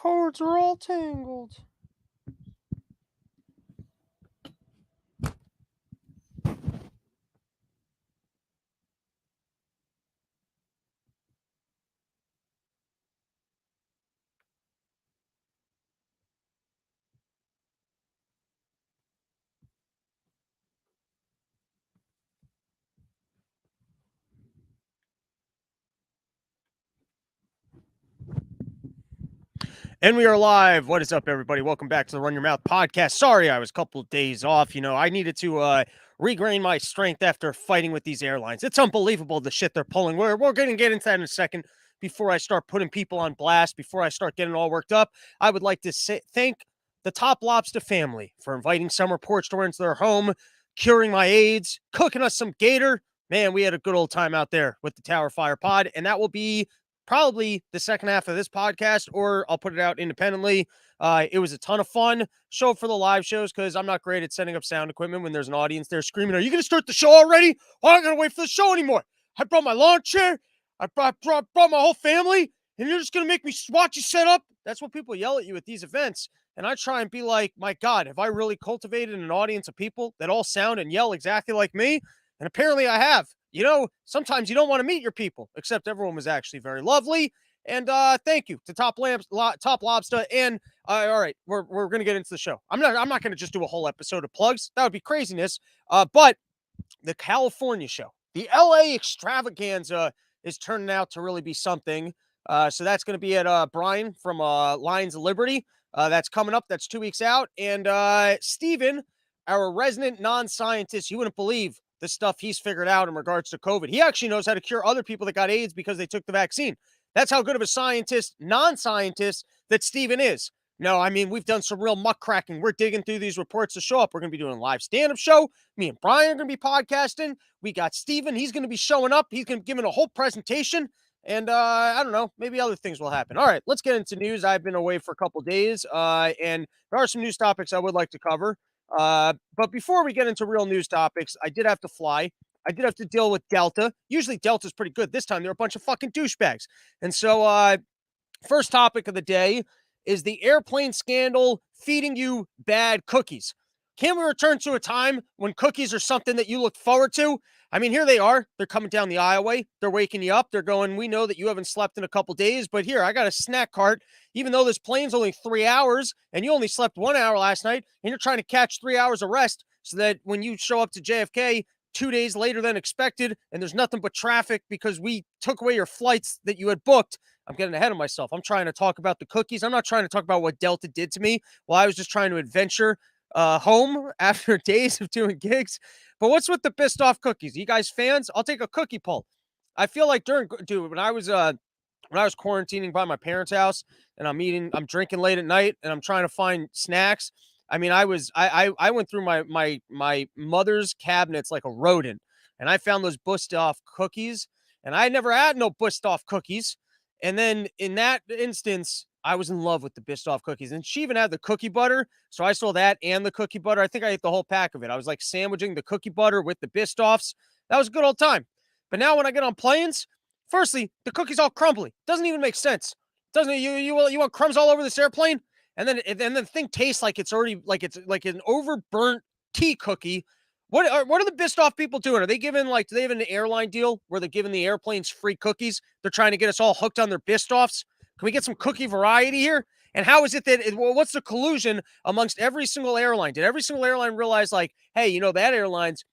cords are all tangled. And we are live. What is up, everybody? Welcome back to the Run Your Mouth podcast. Sorry, I was a couple of days off. I needed to regain my strength after fighting with these airlines. It's unbelievable the shit they're pulling. We're going to get into that in a second. Before I start putting people on blast, before I start getting all worked up, I would like to thank the Top Lobster family for inviting summer porch tour into their home, curing my AIDS, cooking us some gator. Man, we had a good old time out there with the Tower Fire Pod, and that will be probably the second half of this podcast, or I'll put it out independently. It was a ton of fun. Show up for the live shows because I'm not great at setting up sound equipment when there's an audience there screaming, "Are you going to start the show already? Oh, I'm not going to wait for the show anymore. I brought my lawn chair. I brought my whole family, and you're just going to make me watch you set up?" That's what people yell at you at these events. And I try and be like, my God, have I really cultivated an audience of people that all sound and yell exactly like me? And apparently I have. Sometimes you don't want to meet your people, except everyone was actually very lovely. And thank you to Top Lobster. And all right, we're gonna get into the show. I'm not gonna just do a whole episode of plugs. That would be craziness. But the California show, the LA extravaganza, is turning out to really be something. So that's going to be at Brian from Lions of Liberty. That's coming up. That's 2 weeks out. And Steven, our resident non-scientist, you wouldn't believe the stuff he's figured out in regards to COVID. He actually knows how to cure other people that got AIDS because they took the vaccine. That's how good of a scientist, non-scientist, that Steven is. No, I mean, we've done some real muck cracking. We're digging through these reports to show up. We're going to be doing a live stand-up show. Me and Brian are going to be podcasting. We got Steven. He's going to be showing up. He's going to be giving a whole presentation. And I don't know, maybe other things will happen. All right, let's get into news. I've been away for a couple days, and there are some news topics I would like to cover. But before we get into real news topics, I did have to fly. I did have to deal with Delta. Usually Delta's pretty good. This time they're a bunch of fucking douchebags. And so first topic of the day is the airplane scandal feeding you bad cookies. Can we return to a time when cookies are something that you look forward to? I mean, here they are. They're coming down the aisleway. They're waking you up. They're going, "We know that you haven't slept in a couple days, but here, I got a snack cart. Even though this plane's only 3 hours and you only slept 1 hour last night, and you're trying to catch 3 hours of rest so that when you show up to JFK 2 days later than expected and there's nothing but traffic because we took away your flights that you had booked." I'm getting ahead of myself. I'm trying to talk about the cookies. I'm not trying to talk about what Delta did to me while I was just trying to adventure home after days of doing gigs. But what's with the pissed off cookies? You guys fans? I'll take a cookie poll. I feel like when I was quarantining by my parents' house and I'm drinking late at night and I'm trying to find snacks. I mean, I went through my mother's cabinets like a rodent, and I found those bust off cookies, and I never had no bust off cookies. And then in that instance, I was in love with the Biscoff cookies. And she even had the cookie butter. So I saw that and the cookie butter. I think I ate the whole pack of it. I was like sandwiching the cookie butter with the Biscoffs. That was a good old time. But now when I get on planes, firstly, the cookie's all crumbly. Doesn't even make sense. Doesn't you want crumbs all over this airplane? And then the thing tastes like it's already like an overburnt tea cookie. What are the Biscoff people doing? Are they giving do they have an airline deal where they're giving the airplanes free cookies? They're trying to get us all hooked on their Biscoffs. Can we get some cookie variety here? And how is it that what's the collusion amongst every single airline? Did every single airline realize hey, that airline's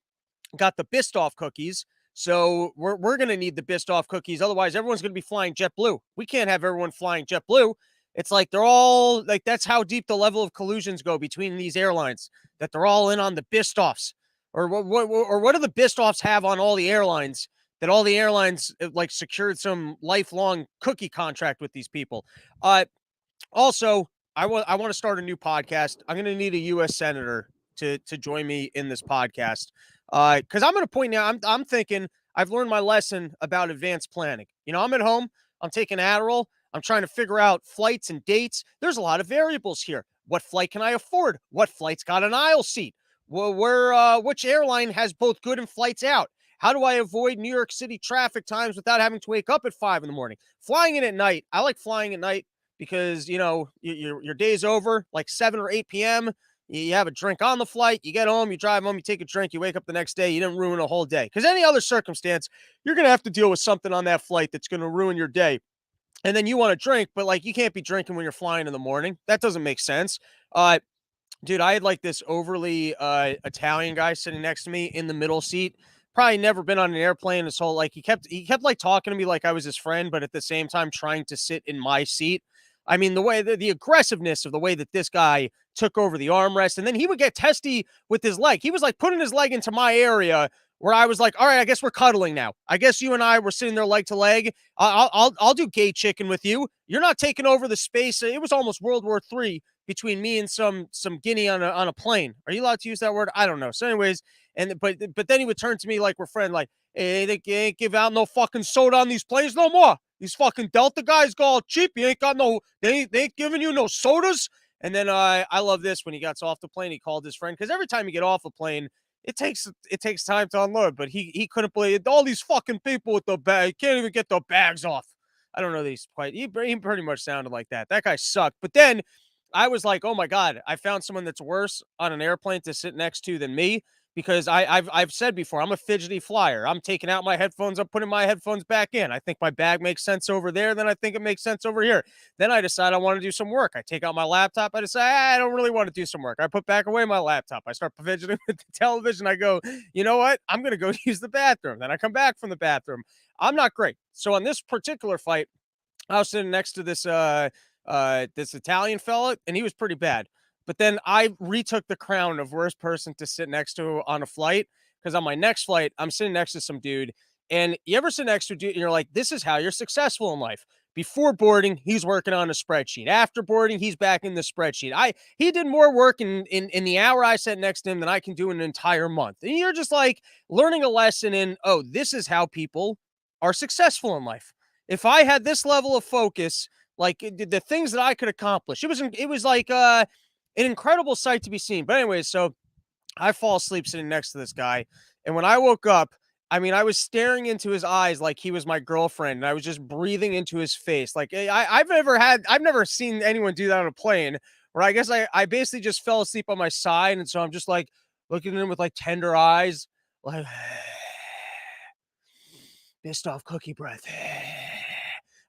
got the Biscoff cookies, so we're going to need the Biscoff cookies. Otherwise, everyone's going to be flying JetBlue. We can't have everyone flying JetBlue. It's like they're all that's how deep the level of collusions go between these airlines, that they're all in on the Biscoffs. Or what do the Biscoffs have on all the airlines that all the airlines secured some lifelong cookie contract with these people? Also, I want to start a new podcast. I'm going to need a U.S. senator to join me in this podcast because I'm going to point out. I'm thinking I've learned my lesson about advanced planning. I'm at home. I'm taking Adderall. I'm trying to figure out flights and dates. There's a lot of variables here. What flight can I afford? What flight's got an aisle seat? Which airline has both good and flights out? How do I avoid New York City traffic times without having to wake up at 5 a.m? Flying in at night. I like flying at night because, your day's over like 7 or 8 p.m. You have a drink on the flight, you get home, you drive home, you take a drink, you wake up the next day, you didn't ruin a whole day. Because any other circumstance, you're going to have to deal with something on that flight that's going to ruin your day. And then you want to drink, but like you can't be drinking when you're flying in the morning. That doesn't make sense. Dude, I had like this overly Italian guy sitting next to me in the middle seat. Probably never been on an airplane his whole like he kept like talking to me like I was his friend, but at the same time trying to sit in my seat. I mean, the aggressiveness of the way that this guy took over the armrest, and then he would get testy with his leg. He was like putting his leg into my area where I was like, all right, I guess we're cuddling now. I guess you and I were sitting there leg to leg. I'll do gay chicken with you. You're not taking over the space. It was almost World War III between me and some Guinea on a plane. Are you allowed to use that word? I don't know. So, anyways, but then he would turn to me like we're friends, like, hey, they ain't give out no fucking soda on these planes no more. These fucking Delta guys go all cheap. You ain't got no, they ain't giving you no sodas. And then I love this when he gets off the plane, he called his friend because every time you get off a plane, it takes time to unload. But he couldn't believe all these fucking people with the bag can't even get the bags off. I don't know that he's quite. He pretty much sounded like that. That guy sucked. But then I was like, oh my God, I found someone that's worse on an airplane to sit next to than me because I've said before, I'm a fidgety flyer. I'm taking out my headphones, I'm putting my headphones back in. I think my bag makes sense over there, then I think it makes sense over here. Then I decide I want to do some work. I take out my laptop. I decide I don't really want to do some work. I put back away my laptop. I start fidgeting with the television. I go, you know what? I'm going to go use the bathroom. Then I come back from the bathroom. I'm not great. So on this particular flight, I was sitting next to this Italian fella, and he was pretty bad. But then I retook the crown of worst person to sit next to on a flight because on my next flight, I'm sitting next to some dude. And you ever sit next to a dude and you're like, this is how you're successful in life. Before boarding, he's working on a spreadsheet. After boarding, he's back in the spreadsheet. He did more work in the hour I sat next to him than I can do in an entire month. And you're just like learning a lesson in, oh, this is how people are successful in life. If I had this level of focus, like the things that I could accomplish, it was like an incredible sight to be seen. But anyways, so I fall asleep sitting next to this guy, and when I woke up, I mean, I was staring into his eyes like he was my girlfriend, and I was just breathing into his face. Like I've never seen anyone do that on a plane. Where I guess I basically just fell asleep on my side, and so I'm just like looking at him with like tender eyes, like pissed off cookie breath.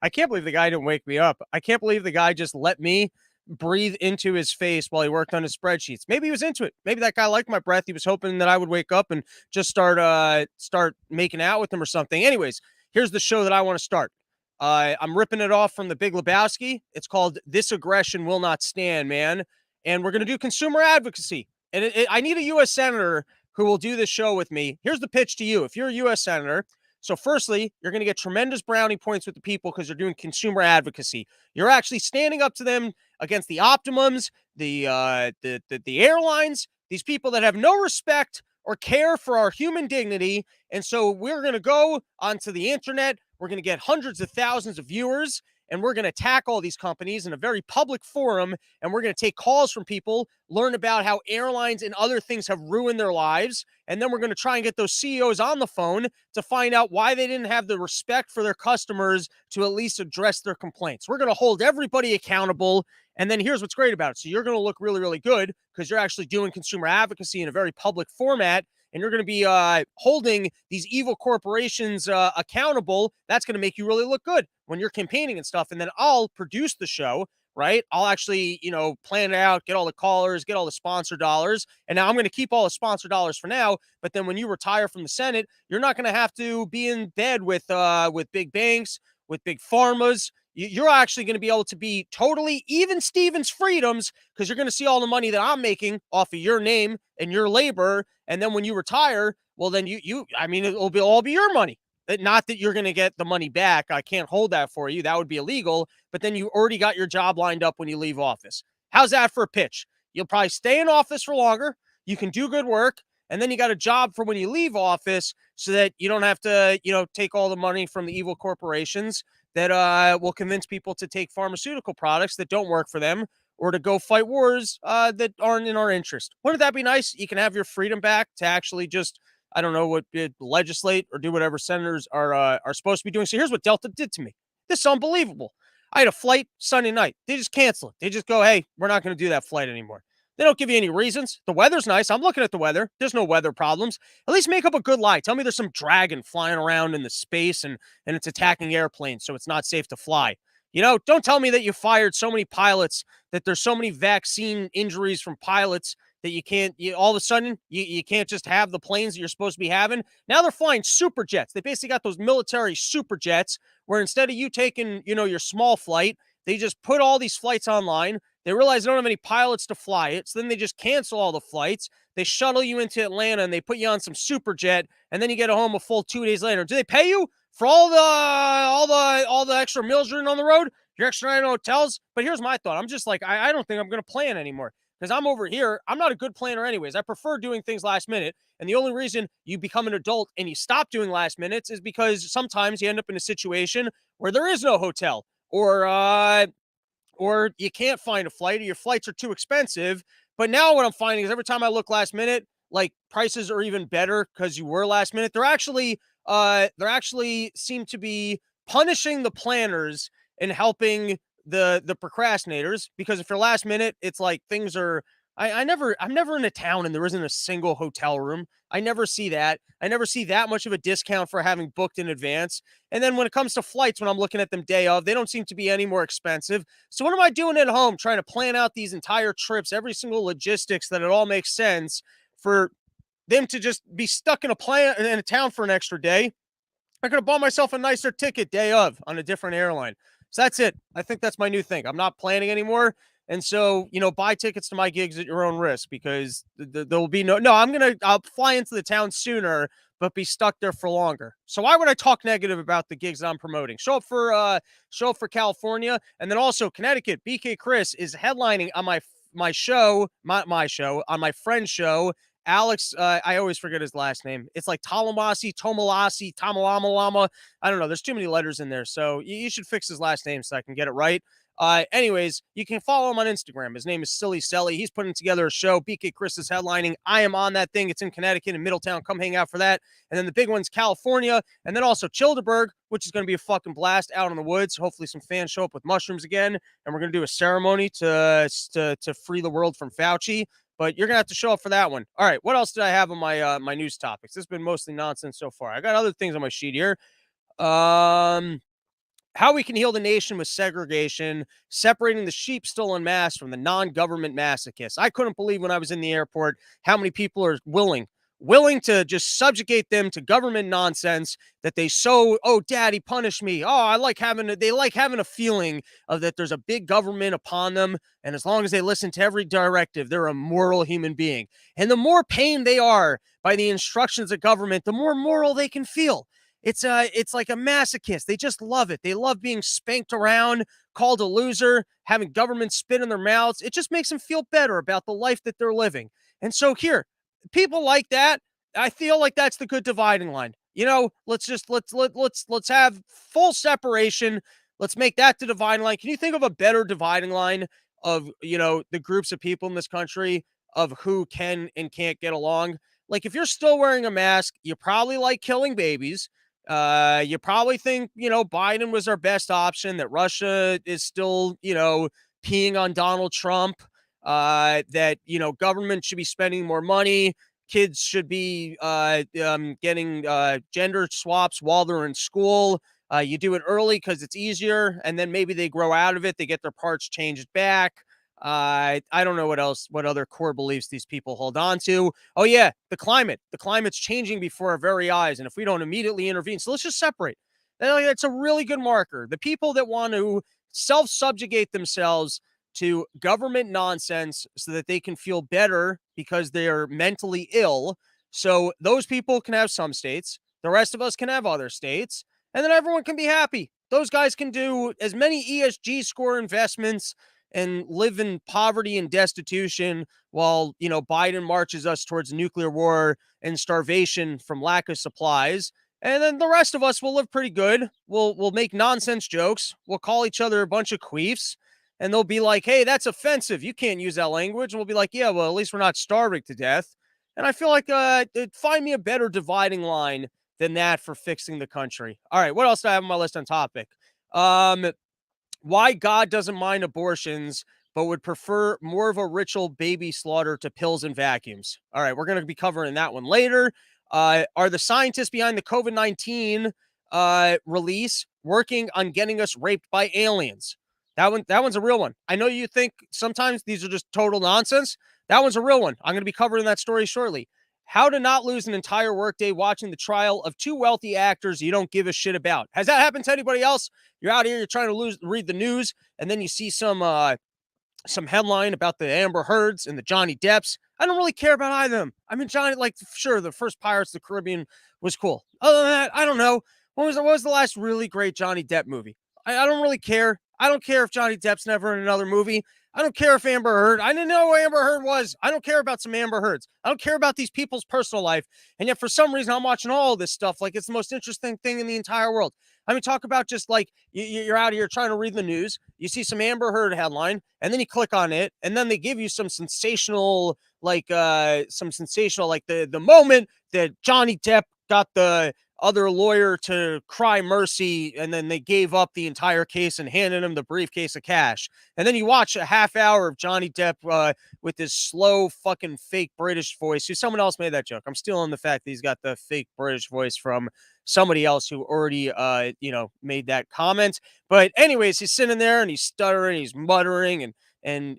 I can't believe the guy didn't wake me up. I can't believe the guy just let me breathe into his face while he worked on his spreadsheets. Maybe he was into it. Maybe that guy liked my breath. He was hoping that I would wake up and just start making out with him or something. Anyways, here's the show that I want to start. I'm ripping it off from the Big Lebowski. It's called This Aggression Will Not Stand, man. And we're going to do consumer advocacy. And I need a U.S. senator who will do this show with me. Here's the pitch to you. If you're a U.S. senator, so firstly, you're going to get tremendous brownie points with the people because you're doing consumer advocacy. You're actually standing up to them against the Optimums, the airlines, these people that have no respect or care for our human dignity. And so we're going to go onto the internet. We're going to get hundreds of thousands of viewers, and we're going to attack all these companies in a very public forum. And we're going to take calls from people, learn about how airlines and other things have ruined their lives. And then we're going to try and get those CEOs on the phone to find out why they didn't have the respect for their customers to at least address their complaints. We're going to hold everybody accountable. And then here's what's great about it. So you're going to look really, really good because you're actually doing consumer advocacy in a very public format. And you're going to be holding these evil corporations accountable. That's going to make you really look good when you're campaigning and stuff. And then I'll produce the show, right? I'll actually, plan it out, get all the callers, get all the sponsor dollars. And now I'm going to keep all the sponsor dollars for now. But then when you retire from the Senate, you're not going to have to be in bed with big banks, with big pharmas. You're actually going to be able to be totally even Stevens freedoms because you're going to see all the money that I'm making off of your name and your labor. And then when you retire, well, then it'll all be your money. Not that you're going to get the money back. I can't hold that for you. That would be illegal. But then you already got your job lined up when you leave office. How's that for a pitch? You'll probably stay in office for longer. You can do good work. And then you got a job for when you leave office so that you don't have to, take all the money from the evil corporations that will convince people to take pharmaceutical products that don't work for them or to go fight wars that aren't in our interest. Wouldn't that be nice? You can have your freedom back to actually just, I don't know, legislate or do whatever senators are supposed to be doing. So here's what Delta did to me. This is unbelievable. I had a flight Sunday night. They just cancel it. They just go, hey, we're not going to do that flight anymore. They don't give you any reasons. The weather's nice. I'm looking at the weather. There's no weather problems. At least make up a good lie. Tell me there's some dragon flying around in the space and it's attacking airplanes, so it's not safe to fly. Don't tell me that you fired so many pilots, that there's so many vaccine injuries from pilots that all of a sudden, you can't just have the planes that you're supposed to be having. Now they're flying super jets. They basically got those military super jets where instead of you taking, your small flight, they just put all these flights online. They realize they don't have any pilots to fly it. So then they just cancel all the flights. They shuttle you into Atlanta and they put you on some super jet. And then you get home a full 2 days later. Do they pay you for all the extra meals you're in on the road? Your extra night in hotels? But here's my thought. I'm just like, I don't think I'm going to plan anymore. Because I'm over here, I'm not a good planner anyways. I prefer doing things last minute. And the only reason you become an adult and you stop doing last minutes is because sometimes you end up in a situation where there is no hotel or you can't find a flight or your flights are too expensive. But now what I'm finding is every time I look last minute, like prices are even better because you were last minute. They're actually seem to be punishing the planners and helping the procrastinators, because if you're last minute, it's like things are I'm never in a town and there isn't a single hotel room. I never see that. I never see that much of a discount for having booked in advance. And then when it comes to flights, when I'm looking at them day of, they don't seem to be any more expensive. So what am I doing at home trying to plan out these entire trips, every single logistics that it all makes sense for them to just be stuck in a town for an extra day? I could have bought myself a nicer ticket day of on a different airline. So that's it. I think that's my new thing. I'm not planning anymore. And so, buy tickets to my gigs at your own risk, because there will be I'll fly into the town sooner, but be stuck there for longer. So why would I talk negative about the gigs that I'm promoting? Show up for California. And then also Connecticut. BK Chris is headlining on my show, my show, on my friend's show. Alex, I always forget his last name. It's like Tomalasi, Tamalamalama. I don't know. There's too many letters in there. So you should fix his last name so I can get it right. Anyways, you can follow him on Instagram. His name is Silly Selly. He's putting together a show. BK Chris is headlining. I am on that thing. It's in Connecticut and Middletown. Come hang out for that. And then the big one's California. And then also Childeberg, which is going to be a fucking blast out in the woods. Hopefully some fans show up with mushrooms again. And we're going to do a ceremony to free the world from Fauci. But you're going to have to show up for that one. All right, what else did I have on my news topics? This has been mostly nonsense so far. I got other things on my sheet here. How we can heal the nation with segregation, separating the sheep still en masse from the non-government masochists. I couldn't believe when I was in the airport how many people are willing to just subjugate them to government nonsense, that daddy punished me. They like having a feeling of that there's a big government upon them. And as long as they listen to every directive, they're a moral human being. And the more pain they are by the instructions of government, the more moral they can feel. It's like a masochist. They just love it. They love being spanked around, called a loser, having government spit in their mouths. It just makes them feel better about the life that they're living. And so here, people like that, I feel like that's the good dividing line. Let's have full separation. Let's make that the dividing line. Can you think of a better dividing line of, the groups of people in this country of who can and can't get along? Like, if you're still wearing a mask, you probably like killing babies. You probably think, Biden was our best option, that Russia is still, peeing on Donald Trump, that, government should be spending more money. Kids should be getting gender swaps while they're in school. You do it early because it's easier, and then maybe they grow out of it. They get their parts changed back. I don't know what other core beliefs these people hold on to. Oh yeah, the climate. The climate's changing before our very eyes, and if we don't immediately intervene, so let's just separate. That's a really good marker. The people that want to self-subjugate themselves to government nonsense so that they can feel better because they are mentally ill. So those people can have some states. The rest of us can have other states, and then everyone can be happy. Those guys can do as many ESG score investments and live in poverty and destitution while, Biden marches us towards nuclear war and starvation from lack of supplies. And then the rest of us will live pretty good. We'll make nonsense jokes. We'll call each other a bunch of queefs. And they'll be like, hey, that's offensive. You can't use that language. And we'll be like, yeah, well, at least we're not starving to death. And I feel like find me a better dividing line than that for fixing the country. All right, what else do I have on my list on topic? Why God doesn't mind abortions, but would prefer more of a ritual baby slaughter to pills and vacuums. All right, we're going to be covering that one later. Are the scientists behind the COVID-19 release working on getting us raped by aliens? That one's a real one. I know you think sometimes these are just total nonsense. That one's a real one. I'm going to be covering that story shortly. How to not lose an entire workday watching the trial of two wealthy actors you don't give a shit about. Has that happened to anybody else? You're out here, you're trying to read the news, and then you see some headline about the Amber Heards and the Johnny Depps. I don't really care about either of them. I mean, Johnny, like, sure, the first Pirates of the Caribbean was cool. Other than that, I don't know. What was the last really great Johnny Depp movie? I don't really care. I don't care if Johnny Depp's never in another movie. I don't care if Amber Heard. I didn't know who Amber Heard was. I don't care about some Amber Heards. I don't care about these people's personal life. And yet, for some reason, I'm watching all of this stuff like it's the most interesting thing in the entire world. I mean, talk about just like you're out here trying to read the news. You see some Amber Heard headline, and then you click on it, and then they give you some sensational, the moment that Johnny Depp got the other lawyer to cry mercy, and then they gave up the entire case and handed him the briefcase of cash. And then you watch a half hour of Johnny Depp with his slow fucking fake British voice. Someone else made that joke. I'm stealing the fact that he's got the fake British voice from somebody else who already made that comment. But anyways, he's sitting there and he's stuttering, he's muttering, and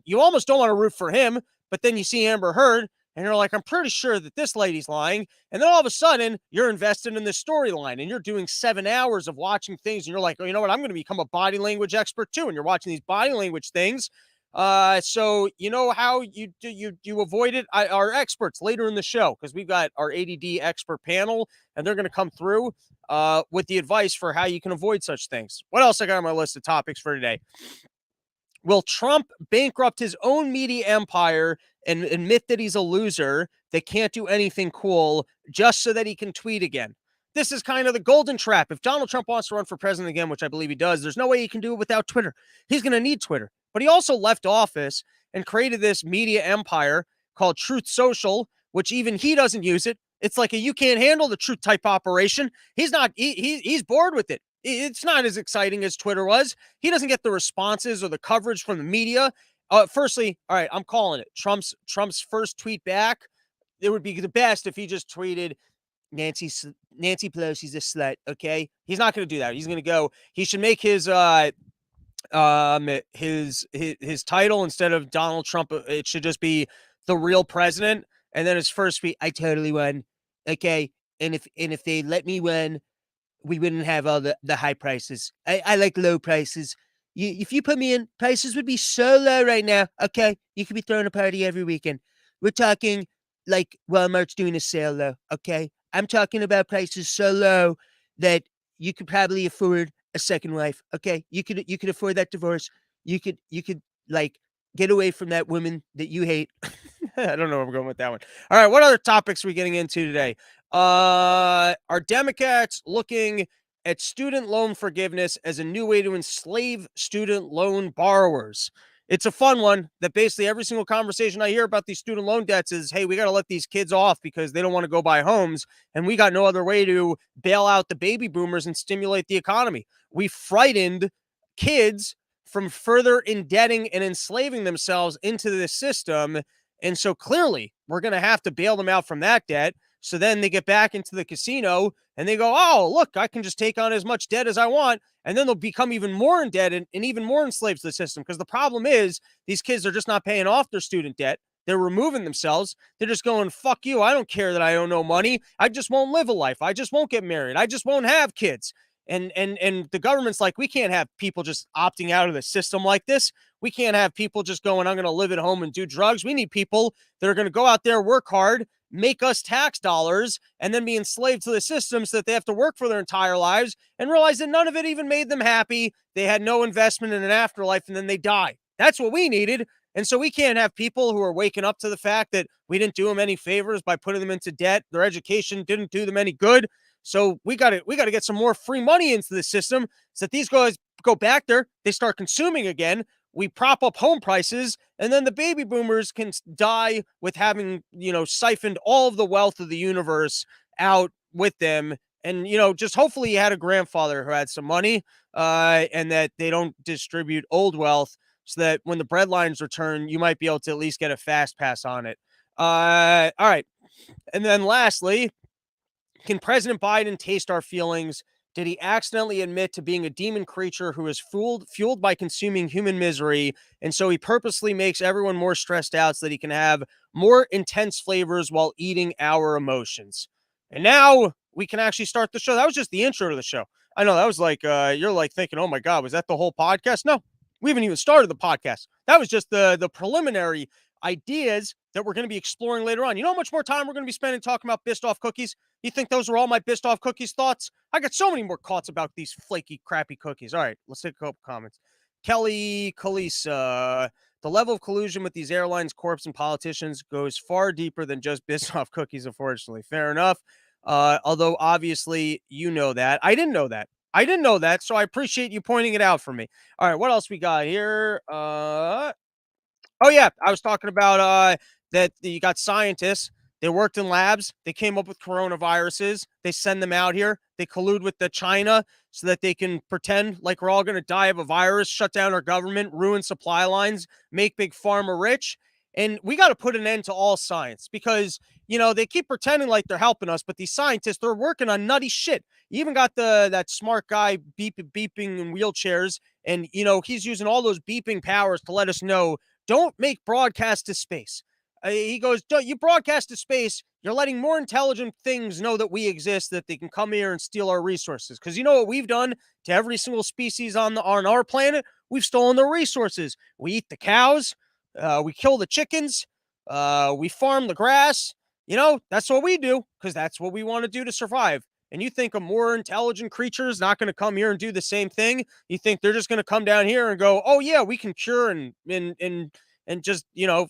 you almost don't want to root for him, but then you see Amber Heard and you're like, I'm pretty sure that this lady's lying. And then all of a sudden, you're invested in this storyline and you're doing 7 hours of watching things. And you're like, oh, you know what? I'm going to become a body language expert too. And you're watching these body language things. So you know how you avoid it? Our experts later in the show, because we've got our ADD expert panel, and they're going to come through with the advice for how you can avoid such things. What else I got on my list of topics for today? Will Trump bankrupt his own media empire and admit that he's a loser that can't do anything cool just so that he can tweet again? This is kind of the golden trap. If Donald Trump wants to run for president again, which I believe he does, there's no way he can do it without Twitter. He's going to need Twitter. But he also left office and created this media empire called Truth Social, which even he doesn't use it. It's like a you can't handle the truth type operation. He's bored with it. It's not as exciting as Twitter was. He doesn't get the responses or the coverage from the media. Firstly, all right, I'm calling it. Trump's first tweet back, it would be the best if he just tweeted, Nancy Pelosi's a slut, okay? He's not going to do that. He's going to go, he should make his title, instead of Donald Trump, it should just be the real president. And then his first tweet, I totally won, okay? And if they let me win, we wouldn't have all the high prices. I like low prices. If you put me in, prices would be so low right now. Okay, you could be throwing a party every weekend. We're talking like Walmart's doing a sale though. Okay, I'm talking about prices so low that you could probably afford a second wife. Okay, you could afford that divorce. You could like get away from that woman that you hate. I don't know where I'm going with that one. All right, what other topics are we getting into today? Are Democrats looking at student loan forgiveness as a new way to enslave student loan borrowers? It's a fun one that basically every single conversation I hear about these student loan debts is, hey, we got to let these kids off because they don't want to go buy homes. And we got no other way to bail out the baby boomers and stimulate the economy. We frightened kids from further indebting and enslaving themselves into this system. And so clearly we're going to have to bail them out from that debt. So then they get back into the casino and they go, oh, look, I can just take on as much debt as I want. And then they'll become even more indebted and even more enslaved to the system. Because the problem is these kids are just not paying off their student debt. They're removing themselves. They're just going, fuck you. I don't care that I owe no money. I just won't live a life. I just won't get married. I just won't have kids. And the government's like, we can't have people just opting out of the system like this. We can't have people just going, I'm going to live at home and do drugs. We need people that are going to go out there, work hard, make us tax dollars, and then be enslaved to the system so that they have to work for their entire lives and realize that none of it even made them happy. They had no investment in an afterlife, and then they die. That's what we needed. And so we can't have people who are waking up to the fact that we didn't do them any favors by putting them into debt. Their education didn't do them any good. So we got to get some more free money into the system so that these guys go back there, they start consuming again. We prop up home prices, and then the baby boomers can die with having, siphoned all of the wealth of the universe out with them. And, just hopefully you had a grandfather who had some money. and that they don't distribute old wealth, so that when the breadlines return, you might be able to at least get a fast pass on it. All right. And then lastly, can President Biden taste our feelings? Did he accidentally admit to being a demon creature who is fueled by consuming human misery? And so he purposely makes everyone more stressed out so that he can have more intense flavors while eating our emotions. And now we can actually start the show. That was just the intro to the show. I know that was like, you're like thinking, oh my God, was that the whole podcast? No, we haven't even started the podcast. That was just the preliminary ideas that we're going to be exploring later on. You know how much more time we're going to be spending talking about Biscoff cookies? You think those were all my Biscoff cookies thoughts? I got so many more thoughts about these flaky, crappy cookies. All right, let's take a couple comments. Kelly Kalisa, the level of collusion with these airlines, corps, and politicians goes far deeper than just Biscoff cookies, unfortunately. Fair enough. Although, obviously, you know that. I didn't know that. I didn't know that, so I appreciate you pointing it out for me. All right, what else we got here? Oh yeah, I was talking about that you got scientists. They worked in labs. They came up with coronaviruses. They send them out here. They collude with the China so that they can pretend like we're all going to die of a virus, shut down our government, ruin supply lines, make big pharma rich. And we got to put an end to all science because, they keep pretending like they're helping us, but these scientists, they're working on nutty shit. You even got that smart guy beeping in wheelchairs, and he's using all those beeping powers to let us know, don't make broadcast to space. He goes, don't you broadcast to space, you're letting more intelligent things know that we exist, that they can come here and steal our resources. Because you know what we've done to every single species on our planet? We've stolen their resources. We eat the cows, we kill the chickens, we farm the grass. That's what we do because that's what we want to do to survive. And you think a more intelligent creature is not going to come here and do the same thing? You think they're just going to come down here and go, oh yeah, we can cure and just,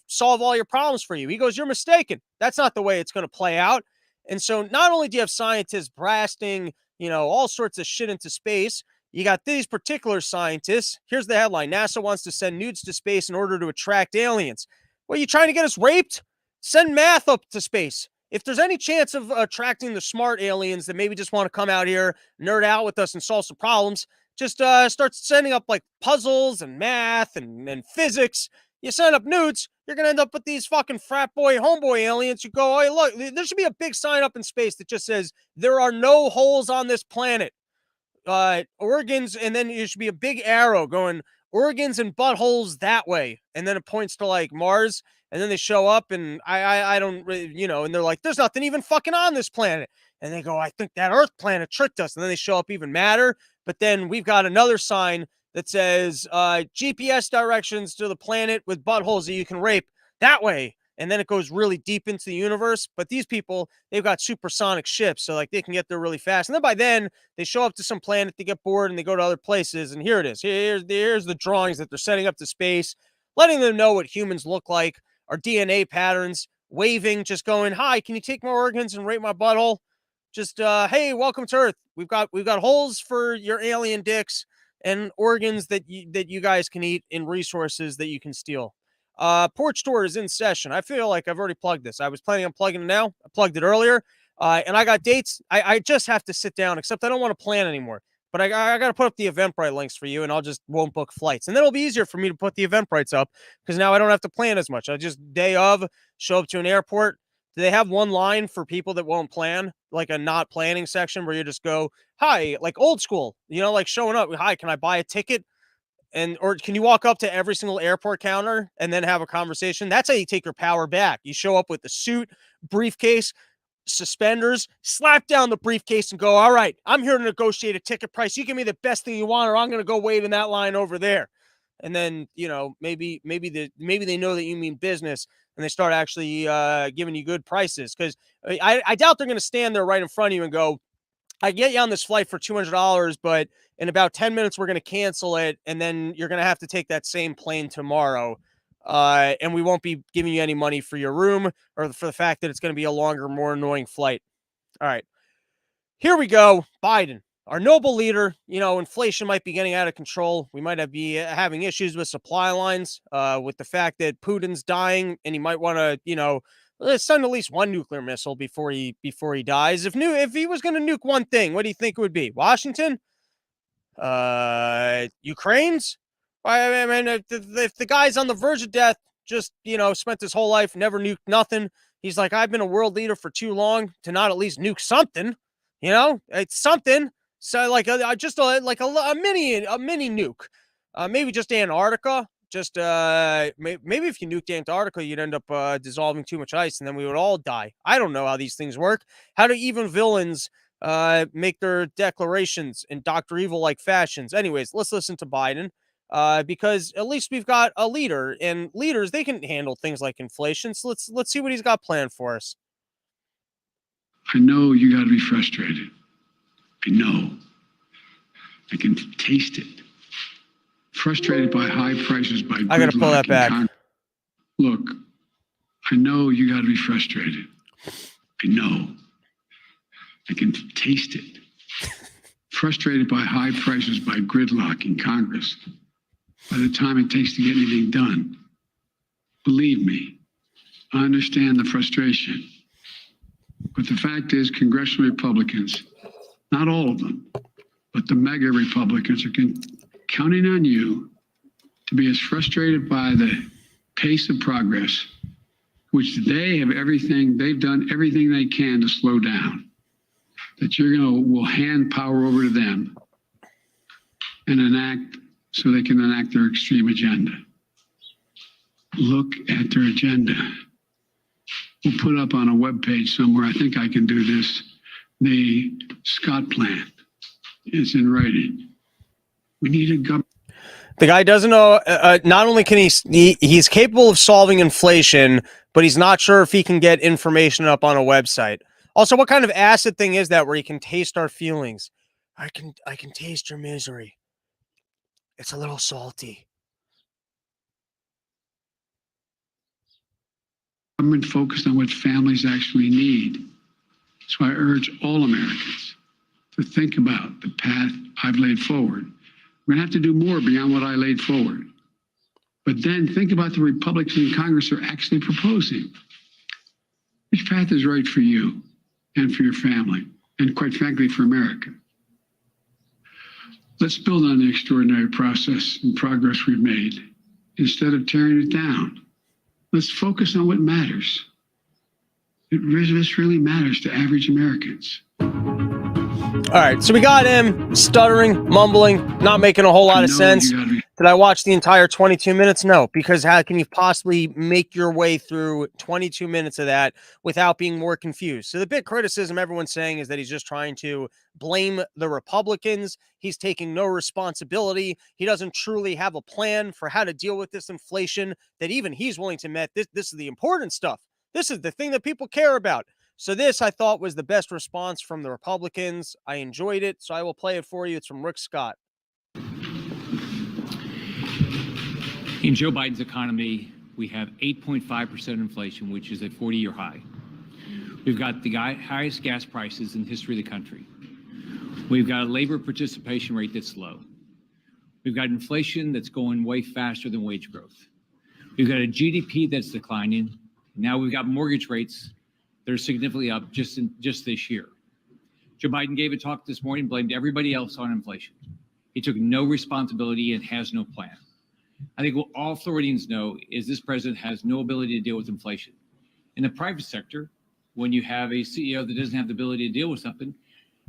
solve all your problems for you. He goes, you're mistaken. That's not the way it's going to play out. And so not only do you have scientists blasting, all sorts of shit into space, you got these particular scientists. Here's the headline. NASA wants to send nudes to space in order to attract aliens. Well, you trying to get us raped? Send math up to space. If there's any chance of attracting the smart aliens that maybe just want to come out here, nerd out with us and solve some problems, just start sending up like puzzles and math and physics. You send up nudes, you're going to end up with these fucking frat boy, homeboy aliens. You go, hey, look, there should be a big sign up in space that just says, there are no holes on this planet. Organs, and then there should be a big arrow going, organs and buttholes that way. And then it points to like Mars. And then they show up and I don't really, and they're like, there's nothing even fucking on this planet. And they go, I think that Earth planet tricked us. And then they show up even madder. But then we've got another sign that says GPS directions to the planet with buttholes that you can rape that way. And then it goes really deep into the universe. But these people, they've got supersonic ships, so like they can get there really fast. And then by then, they show up to some planet, they get bored, and they go to other places. And here it is. Here's the drawings that they're sending up to space, letting them know what humans look like, our DNA patterns, waving, just going, hi, can you take my organs and rape my butthole? Just hey, welcome to Earth. We've got holes for your alien dicks and organs that you guys can eat, and resources that you can steal. Porch tour is in session. I feel like I've already plugged this. I was planning on plugging it now. I plugged it earlier. And I got dates. I just have to sit down, except I don't want to plan anymore. But I got to put up the Eventbrite links for you, and I'll just won't book flights. And then it'll be easier for me to put the Eventbrites up because now I don't have to plan as much. I just day of show up to an airport. Do they have one line for people that won't plan, like a not planning section where you just go, hi, like old school, like showing up. Hi, can I buy a ticket? Or can you walk up to every single airport counter and then have a conversation? That's how you take your power back. You show up with the suit, briefcase, suspenders, slap down the briefcase and go, all right, I'm here to negotiate a ticket price. You give me the best thing you want, or I'm going to go wait in that line over there. And then, maybe they know that you mean business and they start actually giving you good prices. Because I doubt they're going to stand there right in front of you and go, I get you on this flight for $200, but in about 10 minutes, we're going to cancel it. And then you're going to have to take that same plane tomorrow. And we won't be giving you any money for your room or for the fact that it's going to be a longer, more annoying flight. All right, here we go. Biden, our noble leader. Inflation might be getting out of control. We might be having issues with supply lines, with the fact that Putin's dying, and he might want to, let's send at least one nuclear missile before he dies. If he was going to nuke one thing, what do you think it would be? Washington? Ukraine's. I mean, if the guy's on the verge of death, just, spent his whole life, never nuked nothing. He's like, I've been a world leader for too long to not at least nuke something. It's something. So like a mini nuke, maybe just Antarctica. Just maybe if you nuked Antarctica, you'd end up dissolving too much ice, and then we would all die. I don't know how these things work. How do even villains make their declarations in Dr. Evil-like fashions? Anyways, let's listen to Biden, because at least we've got a leader, and leaders, they can handle things like inflation. So let's see what he's got planned for us. I know you got to be frustrated. I know. I can taste it. Frustrated by high prices, by I got to pull that back. Look, I know you got to be frustrated. I know. I can taste it. Frustrated by high prices, by gridlock in Congress, by the time it takes to get anything done. Believe me, I understand the frustration. But the fact is, congressional Republicans, not all of them, but the mega Republicans, are counting on you to be as frustrated by the pace of progress, which they've done everything they can to slow down, that will hand power over to them and so they can enact their extreme agenda. Look at their agenda. We'll put up on a webpage somewhere, I think I can do this, the Scott plan. It's in writing. We need a government. The guy doesn't know, not only can he's capable of solving inflation, but he's not sure if he can get information up on a website. Also, what kind of acid thing is that where you can taste our feelings? I can taste your misery. It's a little salty. Government focused on what families actually need. So I urge all Americans to think about the path I've laid forward. We're going to have to do more beyond what I laid forward. But then think about the Republicans in Congress are actually proposing. Which path is right for you and for your family, and quite frankly, for America? Let's build on the extraordinary process and progress we've made instead of tearing it down. Let's focus on what matters. This really matters to average Americans. All right, so we got him stuttering, mumbling, not making a whole lot of sense. Did I watch the entire 22 minutes? No, because how can you possibly make your way through 22 minutes of that without being more confused? So the big criticism everyone's saying is that he's just trying to blame the Republicans. He's taking no responsibility. He doesn't truly have a plan for how to deal with this inflation that even he's willing to admit. This is the important stuff. This is the thing that people care about. So this, I thought, was the best response from the Republicans. I enjoyed it, so I will play it for you. It's from Rick Scott. In Joe Biden's economy, we have 8.5% inflation, which is a 40-year high. We've got the highest gas prices in the history of the country. We've got a labor participation rate that's low. We've got inflation that's going way faster than wage growth. We've got a GDP that's declining. Now we've got mortgage rates that are significantly up just this year. Joe Biden gave a talk this morning, blamed everybody else on inflation. He took no responsibility and has no plan. I think what all Floridians know is this president has no ability to deal with inflation. In the private sector, when you have a CEO that doesn't have the ability to deal with something,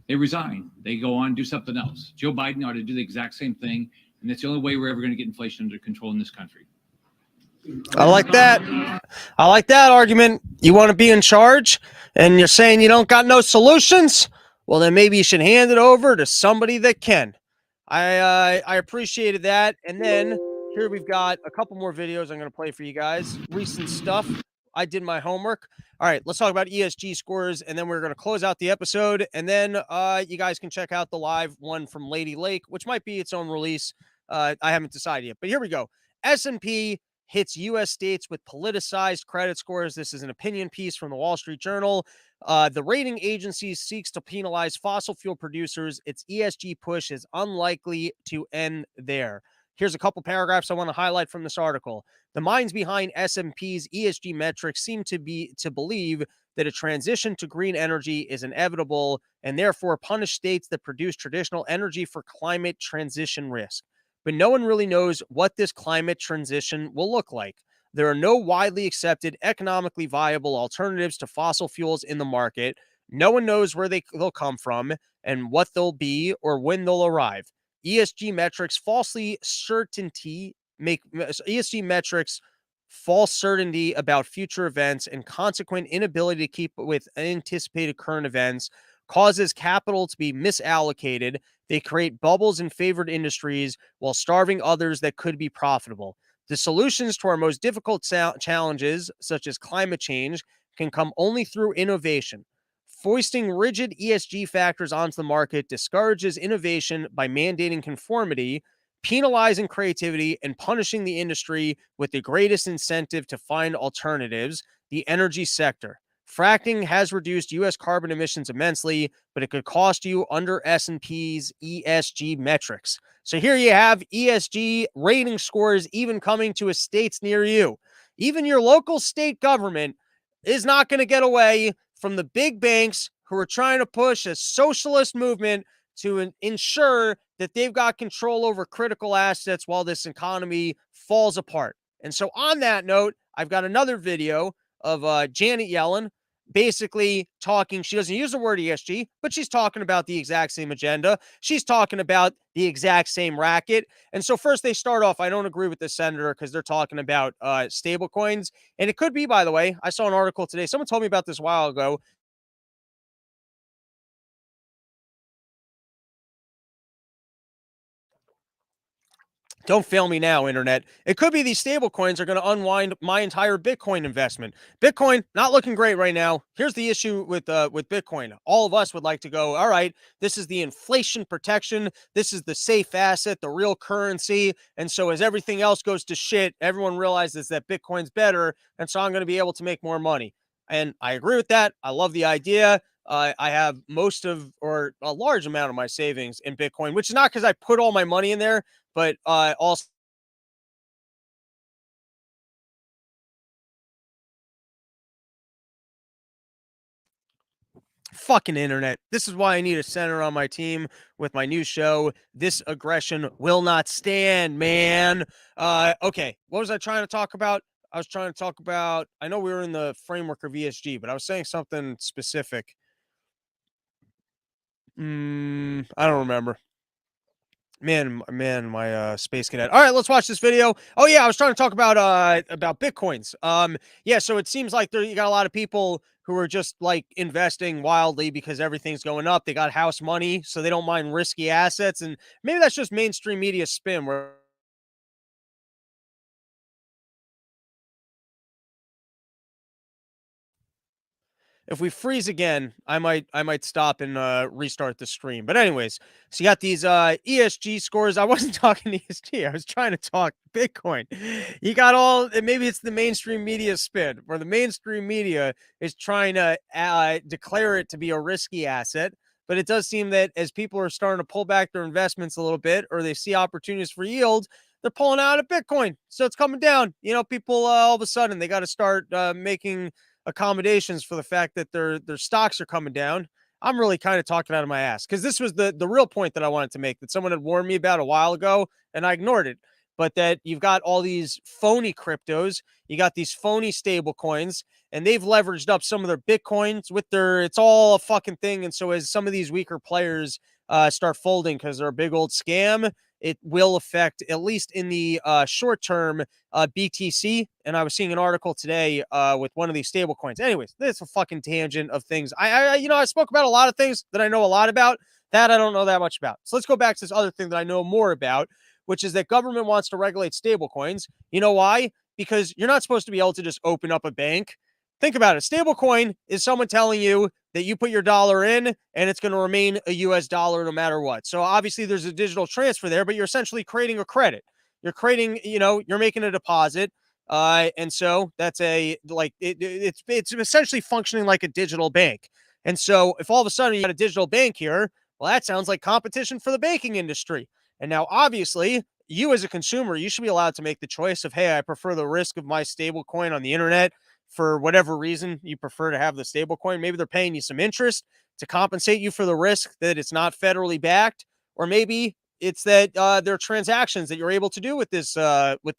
they resign. They go on and do something else. Joe Biden ought to do the exact same thing, and that's the only way we're ever going to get inflation under control in this country. I like that. I like that argument. You want to be in charge and you're saying you don't got no solutions? Well, then maybe you should hand it over to somebody that can. I appreciated that. And then here we've got a couple more videos I'm going to play for you guys. Recent stuff. I did my homework. All right, let's talk about ESG scores, and then we're going to close out the episode. And then you guys can check out the live one from Lady Lake, which might be its own release. I haven't decided yet. But here we go. S&P hits U.S. states with politicized credit scores. This is an opinion piece from the Wall Street Journal. The rating agency seeks to penalize fossil fuel producers. Its ESG push is unlikely to end there. Here's a couple paragraphs I want to highlight from this article. The minds behind S&P's ESG metrics seem to believe that a transition to green energy is inevitable and therefore punish states that produce traditional energy for climate transition risk. But no one really knows what this climate transition will look like. There are no widely accepted, economically viable alternatives to fossil fuels in the market. No one knows where they'll come from and what they'll be or when they'll arrive. ESG metrics falsely certainty make ESG metrics false certainty about future events and consequent inability to keep with anticipated current events causes capital to be misallocated. They create bubbles in favored industries while starving others that could be profitable. The solutions to our most difficult challenges, such as climate change, can come only through innovation. Foisting rigid ESG factors onto the market discourages innovation by mandating conformity, penalizing creativity, and punishing the industry with the greatest incentive to find alternatives, the energy sector. Fracking has reduced U.S. carbon emissions immensely, but it could cost you under S&P's ESG metrics. So here you have ESG rating scores even coming to estates near you. Even your local state government is not going to get away from the big banks who are trying to push a socialist movement to ensure that they've got control over critical assets while this economy falls apart. And so on that note, I've got another video of Janet Yellen basically talking. She doesn't use the word ESG, but she's talking about the exact same agenda. She's talking about the exact same racket. And so first they start off, I don't agree with the senator because they're talking about stable coins. And it could be, by the way, I saw an article today. Someone told me about this a while ago. Don't fail me now, internet. It could be these stable coins are going to unwind my entire Bitcoin investment. Bitcoin not looking great right now. Here's the issue with Bitcoin. All of us would like to go, all right, this is the inflation protection. This is the safe asset, the real currency. And so as everything else goes to shit, everyone realizes that Bitcoin's better. And so I'm going to be able to make more money. And I agree with that. I love the idea. I have most of or a large amount of my savings in Bitcoin, which is not because I put all my money in there, but also fucking internet. This is why I need a senator on my team with my new show. This aggression will not stand, man. Okay, what was I trying to talk about? I was trying to talk about, I know we were in the framework of ESG, but I was saying something specific. I don't remember. Man, my space cadet. All right, let's watch this video. Oh yeah, I was trying to talk about Bitcoins. Yeah, so it seems like you got a lot of people who are just like investing wildly because everything's going up. They got house money, so they don't mind risky assets, and maybe that's just mainstream media spin where if we freeze again, I might stop and restart the stream. But anyways, so you got these ESG scores. I wasn't talking ESG. I was trying to talk Bitcoin. You got all, maybe it's the mainstream media spin, where the mainstream media is trying to declare it to be a risky asset. But it does seem that as people are starting to pull back their investments a little bit, or they see opportunities for yield, they're pulling out of Bitcoin. So it's coming down. You know, people all of a sudden they got to start making accommodations for the fact that their stocks are coming down. I'm really kind of talking out of my ass because this was the real point that I wanted to make that someone had warned me about a while ago and I ignored it. But that you've got all these phony cryptos, you got these phony stable coins, and they've leveraged up some of their Bitcoins with it's all a fucking thing. And so as some of these weaker players start folding because they're a big old scam, it will affect, at least in the short term, BTC. And I was seeing an article today with one of these stable coins. Anyways, this is a fucking tangent of things. I spoke about a lot of things that I know a lot about. That I don't know that much about. So let's go back to this other thing that I know more about, which is that government wants to regulate stable coins. You know why? Because you're not supposed to be able to just open up a bank. Think about it. Stable coin is someone telling you that you put your dollar in and it's going to remain a US dollar no matter what. So obviously there's a digital transfer there, but you're essentially creating a credit. You're creating, you're making a deposit. And so that's it's essentially functioning like a digital bank. And so if all of a sudden you got a digital bank here, well, that sounds like competition for the banking industry. And now obviously you as a consumer, you should be allowed to make the choice of, hey, I prefer the risk of my stable coin on the internet for whatever reason you prefer to have the stable coin. Maybe they're paying you some interest to compensate you for the risk that it's not federally backed, or maybe it's that there are transactions that you're able to do with this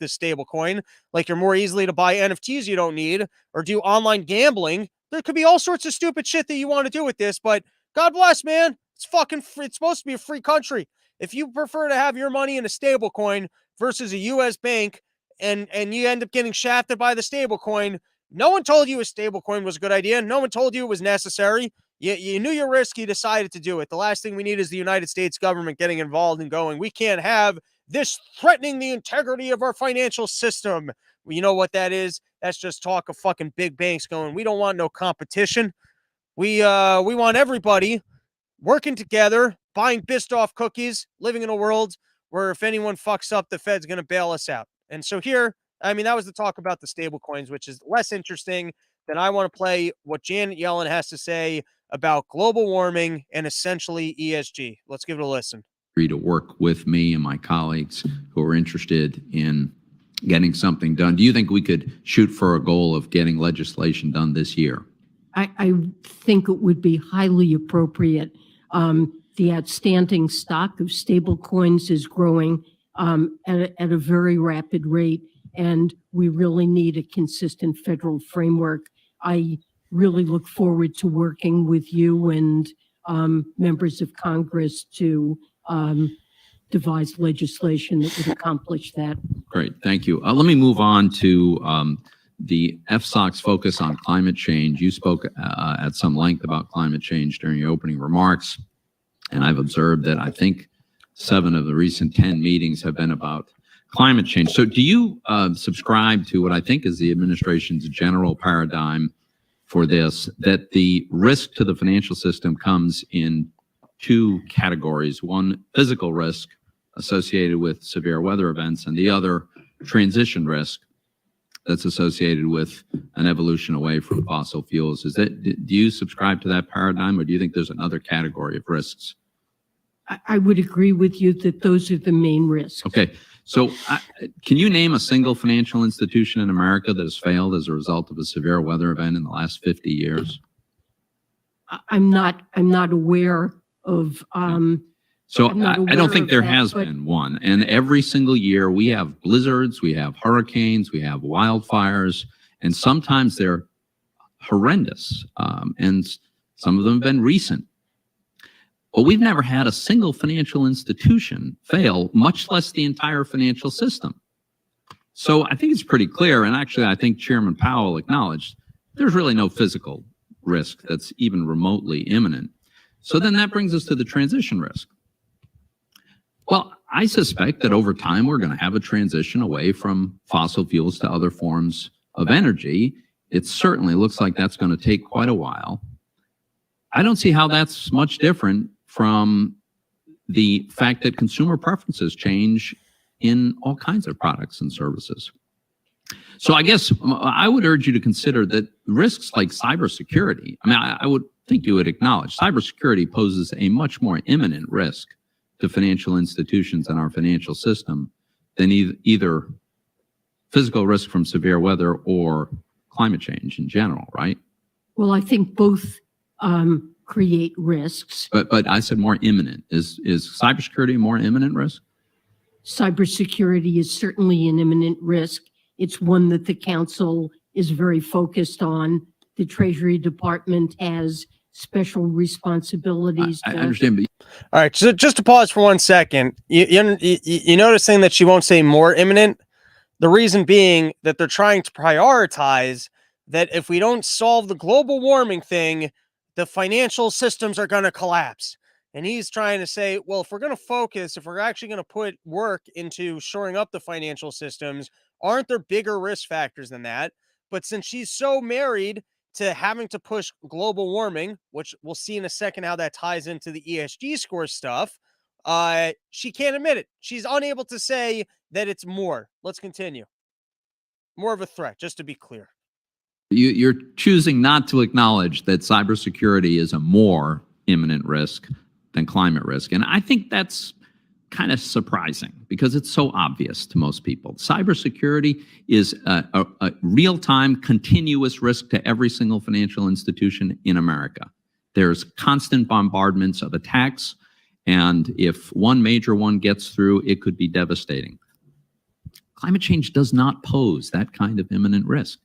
stable coin, like you're more easily to buy NFTs you don't need or do online gambling. There could be all sorts of stupid shit that you want to do with this, but God bless, man. It's fucking free. It's supposed to be a free country. If you prefer to have your money in a stable coin versus a U.S. bank, and you end up getting shafted by the stable coin, no one told you a stable coin was a good idea. No one told you it was necessary. You knew your risk. You decided to do it. The last thing we need is the United States government getting involved and going, we can't have this threatening the integrity of our financial system. You know what that is? That's just talk of fucking big banks going, we don't want no competition. We want everybody working together, buying Biscoff cookies, living in a world where if anyone fucks up, the Fed's going to bail us out. And so here, I mean, that was the talk about the stable coins, which is less interesting than I want to play what Janet Yellen has to say about global warming and essentially ESG. Let's give it a listen. To work with me and my colleagues who are interested in getting something done. Do you think we could shoot for a goal of getting legislation done this year? I think it would be highly appropriate. The outstanding stock of stable coins is growing at a very rapid rate, and we really need a consistent federal framework. I really look forward to working with you and members of Congress to devise legislation that would accomplish that. Great, thank you. Let me move on to the FSOC's focus on climate change. You spoke at some length about climate change during your opening remarks, and I've observed that I think 7 of the recent 10 meetings have been about climate change. So do you subscribe to what I think is the administration's general paradigm for this, that the risk to the financial system comes in 2 categories: one, physical risk associated with severe weather events, and the other, transition risk that's associated with an evolution away from fossil fuels? Do you subscribe to that paradigm, or do you think there's another category of risks? I would agree with you that those are the main risks. Okay, so can you name a single financial institution in America that has failed as a result of a severe weather event in the last 50 years? I'm not aware of. So I don't think there has been one. And every single year we have blizzards, we have hurricanes, we have wildfires, and sometimes they're horrendous. And some of them have been recent. But we've never had a single financial institution fail, much less the entire financial system. So I think it's pretty clear, and actually I think Chairman Powell acknowledged, there's really no physical risk that's even remotely imminent. So then that brings us to the transition risk. Well, I suspect that over time we're going to have a transition away from fossil fuels to other forms of energy. It certainly looks like that's going to take quite a while. I don't see how that's much different from the fact that consumer preferences change in all kinds of products and services. So I guess I would urge you to consider that risks like cybersecurity, I mean, I would think you would acknowledge cybersecurity poses a much more imminent risk to financial institutions and our financial system than either physical risk from severe weather or climate change in general, right? Well, I think both create risks. But I said more imminent. Is cybersecurity a more imminent risk? Cybersecurity is certainly an imminent risk. It's one that the council is very focused on. The Treasury Department has special responsibilities. I understand. But all right, so just to pause for 1 second, you noticing that she won't say more imminent? The reason being that they're trying to prioritize that if we don't solve the global warming thing, the financial systems are going to collapse. And he's trying to say, well, if we're going to focus, if we're actually going to put work into shoring up the financial systems, aren't there bigger risk factors than that? But since she's so married to having to push global warming, which we'll see in a second how that ties into the ESG score stuff, she can't admit it. She's unable to say that it's more. Let's continue. More of a threat, just to be clear. you're choosing not to acknowledge that cybersecurity is a more imminent risk than climate risk. And I think that's kind of surprising because it's so obvious to most people. Cybersecurity is a real-time, continuous risk to every single financial institution in America. There's constant bombardments of attacks, and if one major one gets through, it could be devastating. Climate change does not pose that kind of imminent risk.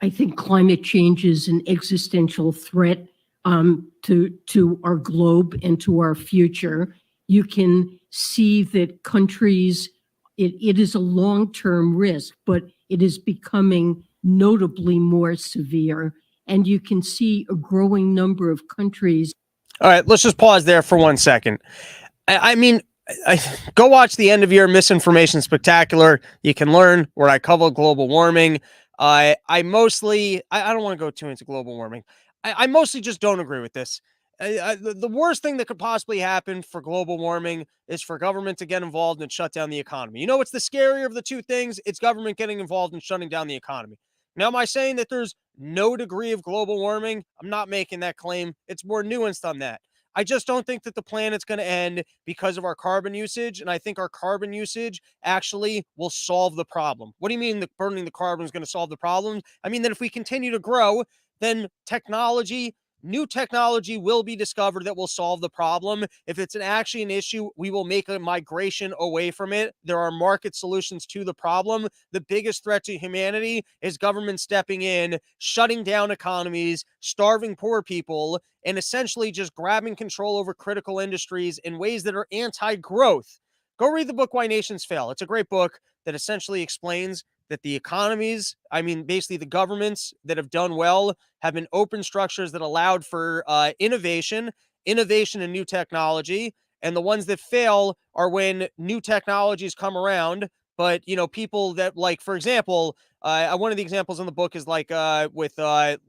I think climate change is an existential threat to our globe and to our future. You can see that countries, it is a long-term risk, but it is becoming notably more severe. And you can see a growing number of countries. All right, let's just pause there for 1 second. I mean, go watch the end of year misinformation spectacular. You can learn where I cover global warming. I don't want to go too into global warming. I mostly just don't agree with this. The worst thing that could possibly happen for global warming is for government to get involved and shut down the economy. You know what's the scarier of the two things? It's government getting involved and shutting down the economy. Now, am I saying that there's no degree of global warming? I'm not making that claim. It's more nuanced on that. I just don't think that the planet's going to end because of our carbon usage. And I think our carbon usage actually will solve the problem. What do you mean that burning the carbon is going to solve the problem? I mean that if we continue to grow, then new technology will be discovered that will solve the problem. If it's actually an issue, we will make a migration away from it. There are market solutions to the problem. The biggest threat to humanity is government stepping in, shutting down economies, starving poor people, and essentially just grabbing control over critical industries in ways that are anti-growth. Go read the book Why Nations Fail. It's a great book that essentially explains that the economies, basically the governments that have done well, have been open structures that allowed for innovation and new technology. And the ones that fail are when new technologies come around. But, people that, like, for example, one of the examples in the book is like it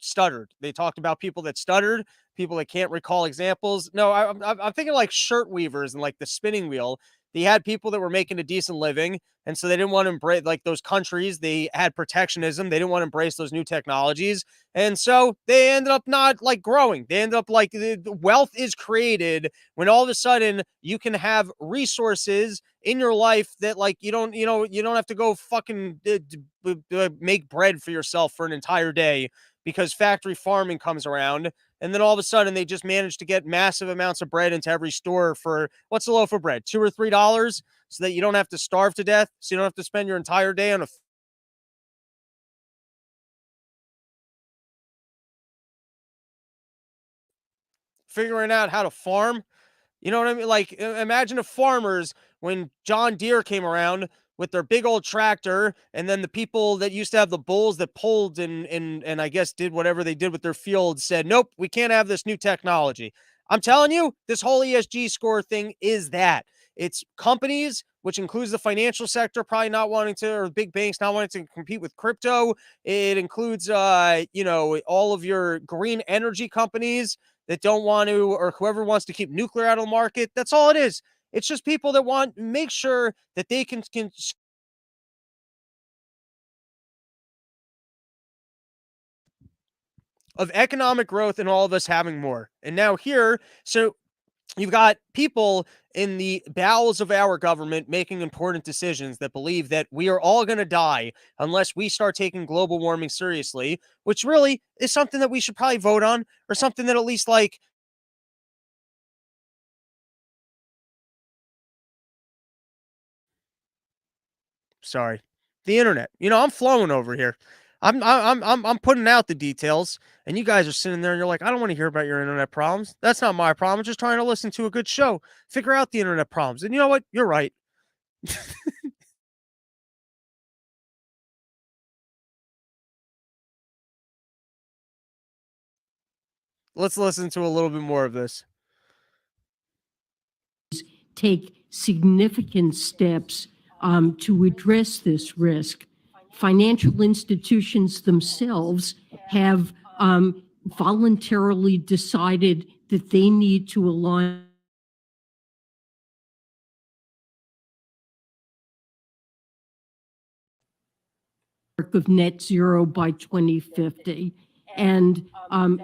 stuttered. They talked about people that stuttered, people that can't recall examples. No, I'm thinking like shirt weavers and like the spinning wheel. They had people that were making a decent living, and so they didn't want to embrace, like, those countries. They had protectionism. They didn't want to embrace those new technologies, and so they ended up not like growing. They ended up like the wealth is created when all of a sudden you can have resources in your life that, like, you don't have to go fucking make bread for yourself for an entire day because factory farming comes around. And then all of a sudden they just manage to get massive amounts of bread into every store for, what's a loaf of bread, $2 or $3, so that you don't have to starve to death, so you don't have to spend your entire day on figuring out how to farm. You know what I mean? Like, imagine if farmers, when John Deere came around with their big old tractor, and then the people that used to have the bulls that pulled and I guess did whatever they did with their fields said, nope, we can't have this new technology. I'm telling you, this whole ESG score thing is that. It's companies, which includes the financial sector, probably not wanting to, or big banks not wanting to compete with crypto. It includes, all of your green energy companies that don't want to, or whoever wants to keep nuclear out of the market. That's all it is. It's just people that want make sure that they can of economic growth and all of us having more. And now here, so you've got people in the bowels of our government making important decisions that believe that we are all going to die unless we start taking global warming seriously, which really is something that we should probably vote on, or something that at least, like, sorry, the internet. I'm flowing over here. I'm putting out the details, and you guys are sitting there and you're like, I don't want to hear about your internet problems. That's not my problem. I'm just trying to listen to a good show, figure out the internet problems. And you know what? You're right. Let's listen to a little bit more of this. Take significant steps to address this risk. Financial institutions themselves have voluntarily decided that they need to align of net zero by 2050. And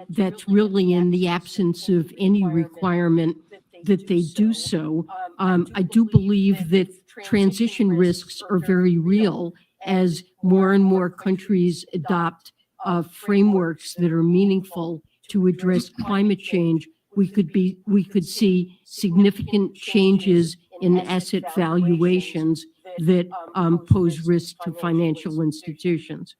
that's really in the absence of any requirement that they do so. I do believe that transition risks are very real as more and more countries adopt frameworks that are meaningful to address climate change. We could see significant changes in asset valuations that pose risk to financial institutions.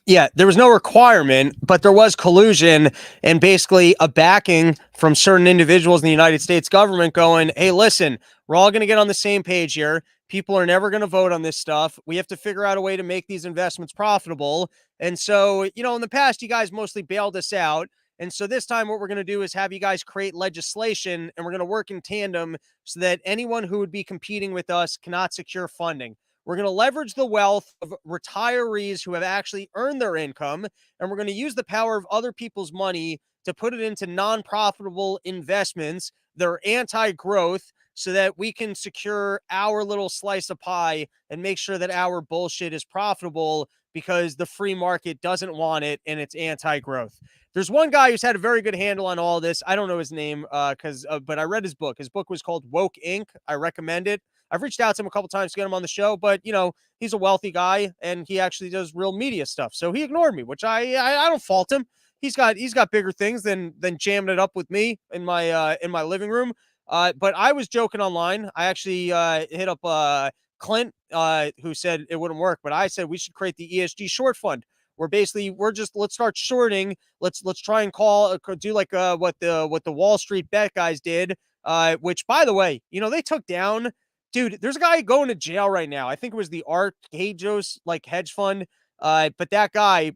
Yeah, there was no requirement, but there was collusion and basically a backing from certain individuals in the United States government going, hey, listen, we're all going to get on the same page here. People are never going to vote on this stuff. We have to figure out a way to make these investments profitable. And so, you know, in the past, you guys mostly bailed us out. And so this time what we're going to do is have you guys create legislation, and we're going to work in tandem so that anyone who would be competing with us cannot secure funding. We're going to leverage the wealth of retirees who have actually earned their income, and we're going to use the power of other people's money to put it into non-profitable investments that are anti-growth so that we can secure our little slice of pie and make sure that our bullshit is profitable because the free market doesn't want it and it's anti-growth. There's one guy who's had a very good handle on all this. I don't know his name but I read his book. His book was called Woke Inc. I recommend it. I've reached out to him a couple times to get him on the show, but you know, he's a wealthy guy and he actually does real media stuff. So he ignored me, which I don't fault him. He's got bigger things than jamming it up with me in my living room. But I was joking online. I actually hit up Clint, who said it wouldn't work, but I said we should create the ESG short fund. Let's start shorting. Let's try and do like what the Wall Street bet guys did. Which, by the way, you know, they took down. Dude, there's a guy going to jail right now. I think it was the Arcadios hedge fund. But that guy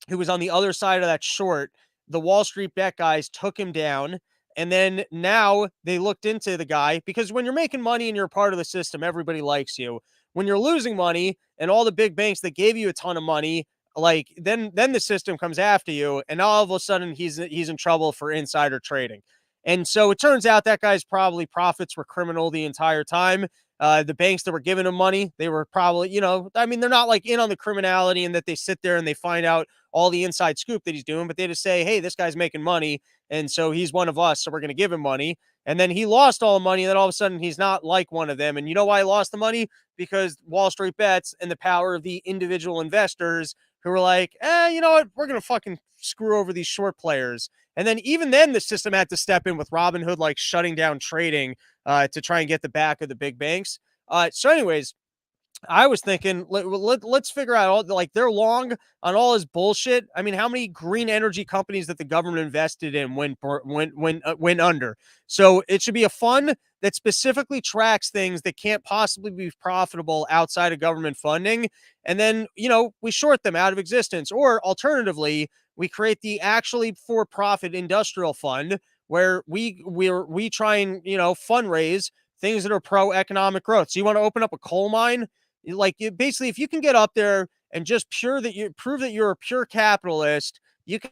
who was on the other side of that short, the Wall Street bet guys took him down. And then now they looked into the guy, because when you're making money and you're a part of the system, everybody likes you. When you're losing money and all the big banks that gave you a ton of money, then the system comes after you, and all of a sudden he's in trouble for insider trading. And so it turns out that guy's profits were criminal the entire time. The banks that were giving him money, they were probably, you know, I mean, they're not in on the criminality and that they sit there and they find out all the inside scoop that he's doing, but they just say, hey, this guy's making money. And so he's one of us. So we're going to give him money. And then he lost all the money. And then all of a sudden he's not like one of them. And you know why he lost the money? Because Wall Street bets and the power of the individual investors who were like, you know what? We're going to fucking screw over these short players. And then even then the system had to step in with Robinhood, shutting down trading to try and get the back of the big banks. So anyways, I was thinking, let's figure out they're long on all his bullshit. I mean, how many green energy companies that the government invested in went under? So it should be a fund that specifically tracks things that can't possibly be profitable outside of government funding. And then, you know, we short them out of existence. Or alternatively, we create the actually for-profit industrial fund where we try and, you know, fundraise things that are pro-economic growth. So you want to open up a coal mine? Basically, if you can get up there and just prove that you're a pure capitalist, you can.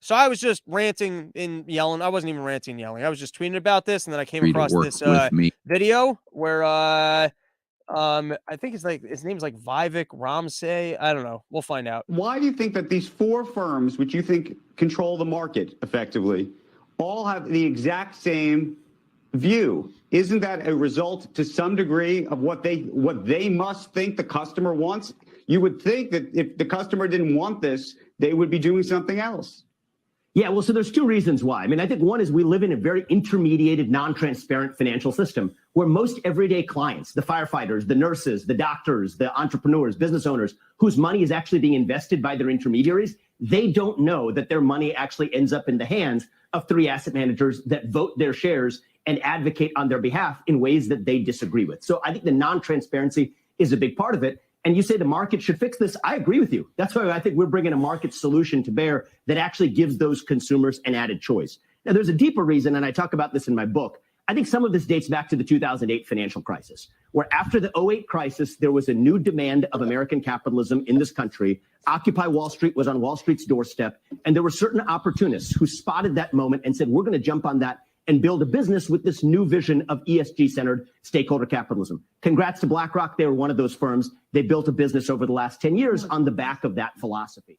So I was just ranting and yelling. I wasn't even ranting and yelling. I was just tweeting about this, and then I came across this video where I think his name's Vivek Ramsey. I don't know. We'll find out. Why do you think that these four firms, which you think control the market effectively, all have the exact same view? Isn't that a result to some degree of what they must think the customer wants? You would think that if the customer didn't want this, they would be doing something else. Yeah, well, so there's two reasons why. I mean, I think one is we live in a very intermediated, non-transparent financial system where most everyday clients, the firefighters, the nurses, the doctors, the entrepreneurs, business owners, whose money is actually being invested by their intermediaries, they don't know that their money actually ends up in the hands of three asset managers that vote their shares and advocate on their behalf in ways that they disagree with. So I think the non-transparency is a big part of it. And you say the market should fix this. I agree with you. That's why I think we're bringing a market solution to bear that actually gives those consumers an added choice. Now, there's a deeper reason, and I talk about this in my book. I think some of this dates back to the 2008 financial crisis, where after the 2008 crisis, there was a new demand of American capitalism in this country. Occupy Wall Street was on Wall Street's doorstep, and there were certain opportunists who spotted that moment and said, we're going to jump on that and build a business with this new vision of ESG-centered stakeholder capitalism. Congrats to BlackRock. They were one of those firms. They built a business over the last 10 years on the back of that philosophy.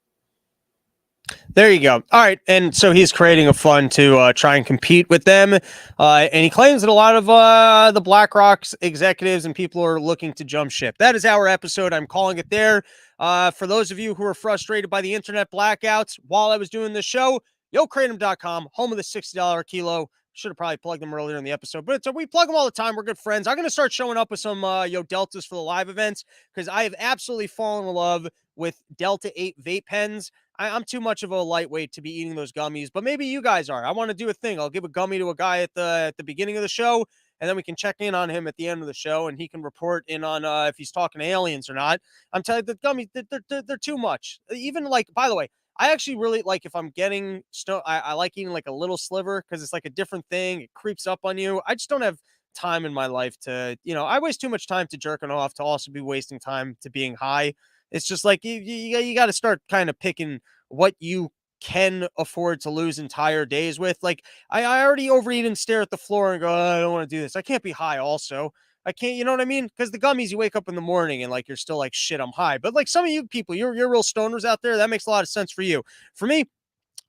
There you go. All right. And so he's creating a fund to try and compete with them. And he claims that a lot of the BlackRock's executives and people are looking to jump ship. That is our episode. I'm calling it there. For those of you who are frustrated by the internet blackouts while I was doing this show, YoKratom.com, home of the $60 a kilo. Should have probably plugged them earlier in the episode, but we plug them all the time. We're good friends. I'm going to start showing up with some Deltas for the live events because I have absolutely fallen in love with Delta 8 vape pens. I'm too much of a lightweight to be eating those gummies, but maybe you guys are. I want to do a thing. I'll give a gummy to a guy at the beginning of the show, and then we can check in on him at the end of the show, and he can report in on if he's talking to aliens or not. I'm telling you, the gummies, they're too much. Even like, by the way, I actually really like if I'm getting I like eating like a little sliver because it's like a different thing. It creeps up on you. I just don't have time in my life to, I waste too much time to jerking off to also be wasting time to being high. It's just like you got to start kind of picking what you can afford to lose entire days with. Like I already overeat and stare at the floor and go, oh, I don't want to do this. I can't be high also. I can't, you know what I mean? Because the gummies, you wake up in the morning and like you're still like, shit, I'm high. But like some of you people, you're real stoners out there. That makes a lot of sense for you. For me,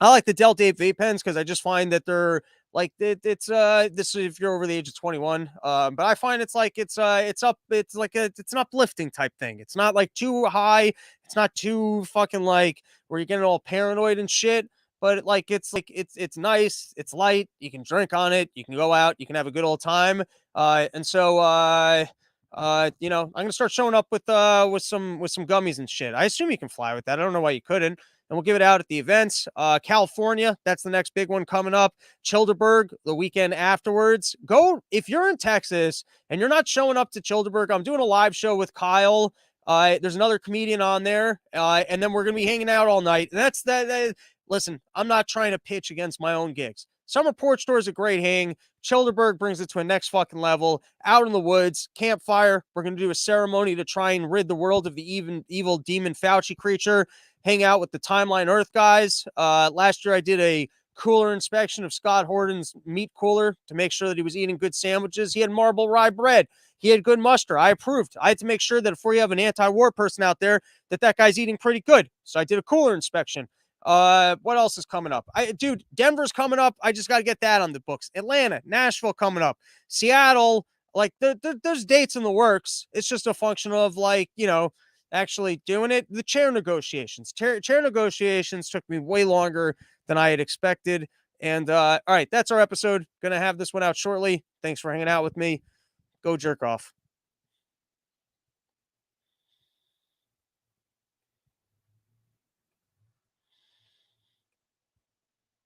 I like the Delta 8 vape pens because I just find that they're like it's this if you're over the age of 21. But I find it's like it's like it's an uplifting type thing. It's not like too high. It's not too fucking like where you're getting all paranoid and shit. But it's nice, it's light, you can drink on it, you can go out, you can have a good old time. And so I'm gonna start showing up with some gummies and shit. I assume you can fly with that. I don't know why you couldn't. And we'll give it out at the events. California, that's the next big one coming up. Childerberg, the weekend afterwards. Go if you're in Texas and you're not showing up to Childerberg. I'm doing a live show with Kyle. There's another comedian on there, and then we're gonna be hanging out all night. And that's that. Listen, I'm not trying to pitch against my own gigs. Summer Porch Store is a great hang. Childerberg brings it to a next fucking level. Out in the woods, campfire. We're going to do a ceremony to try and rid the world of the evil demon Fauci creature. Hang out with the Timeline Earth guys. Last year, I did a cooler inspection of Scott Horton's meat cooler to make sure that he was eating good sandwiches. He had marble rye bread. He had good mustard. I approved. I had to make sure that before you have an anti-war person out there, that guy's eating pretty good. So I did a cooler inspection. What else is coming up? Dude, Denver's coming up. I just got to get that on the books. Atlanta, Nashville coming up. Seattle, like there's dates in the works. It's just a function of like, actually doing it. The chair negotiations. Chair negotiations took me way longer than I had expected. And all right, that's our episode. Gonna have this one out shortly. Thanks for hanging out with me. Go jerk off.